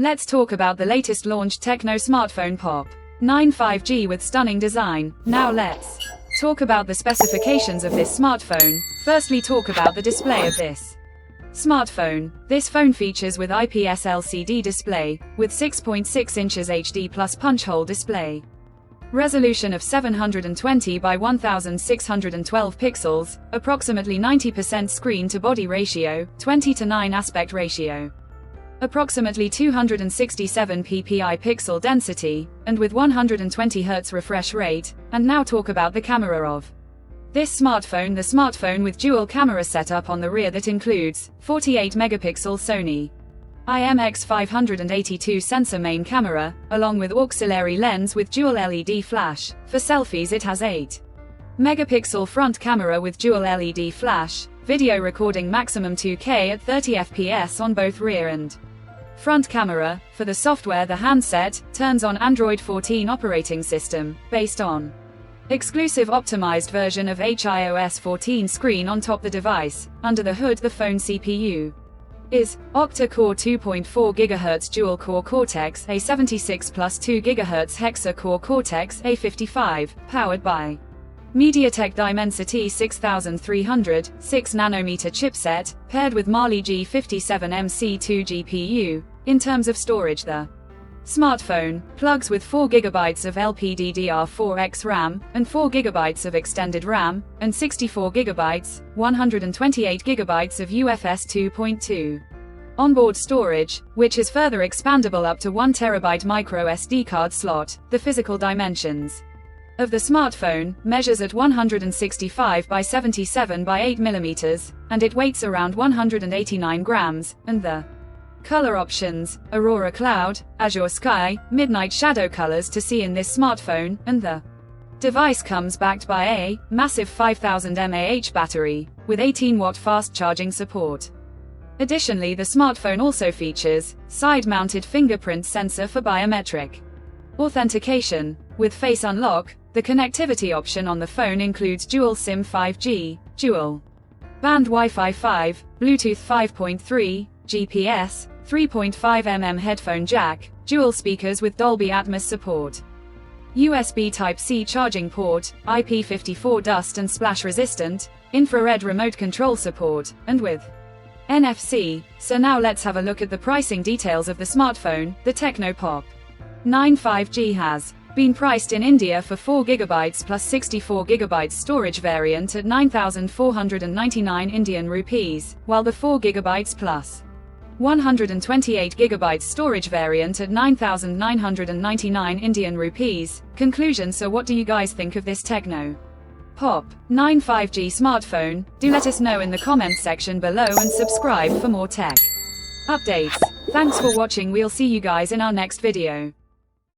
Let's talk about the latest launched TECNO smartphone Pop 9 5G with stunning design. Now let's talk about the specifications of this smartphone. Firstly, talk about the display of this smartphone. This phone features with IPS LCD display, with 6.6 inches HD plus punch hole display. Resolution of 720 by 1612 pixels, approximately 90% screen to body ratio, 20:9 aspect ratio. Approximately 267 ppi pixel density, and with 120 Hz refresh rate. And now talk about the camera of this smartphone. The smartphone with dual camera setup on the rear that includes 48 megapixel Sony IMX582 sensor main camera, along with auxiliary lens with dual LED flash. For selfies it has 8 megapixel front camera with dual LED flash, video recording maximum 2K at 30 fps on both rear and front camera. For the software, the handset turns on Android 14 operating system, based on exclusive optimized version of iOS 14 screen on top the device. Under the hood, the phone CPU is octa-core 2.4 GHz dual-core Cortex A76 plus 2 GHz hexa-core Cortex A55, powered by MediaTek Dimensity 6300 6nm chipset, paired with Mali G57MC2 GPU. In terms of storage, the smartphone plugs with 4 GB of LPDDR4X RAM, and 4 GB of extended RAM, and 64 GB, 128 GB of UFS 2.2 onboard storage, which is further expandable up to 1 TB micro SD card slot. The physical dimensions of the smartphone measures at 165 by 77 by 8 mm, and it weighs around 189 grams, and the color options: Aurora Cloud, Azure Sky, Midnight Shadow colors to see in this smartphone, and the device comes backed by a massive 5000 mAh battery, with 18-watt fast charging support. Additionally, the smartphone also features side-mounted fingerprint sensor for biometric authentication. With Face Unlock, the connectivity option on the phone includes dual SIM 5G, dual band Wi-Fi 5, Bluetooth 5.3, GPS, 3.5mm headphone jack, dual speakers with Dolby Atmos support, USB Type-C charging port, IP54 dust and splash resistant, infrared remote control support, and with NFC. So now let's have a look at the pricing details of the smartphone. The TECNO Pop 9 5G has been priced in India for 4 GB plus 64 GB storage variant at 9,499 Indian rupees, while the 4 GB plus 128 GB storage variant at 9,999 Indian rupees. Conclusion: so what do you guys think of this TECNO Pop 9 5G smartphone? Do let us know in the comments section below and subscribe for more tech updates. Thanks for watching. We'll see you guys in our next video.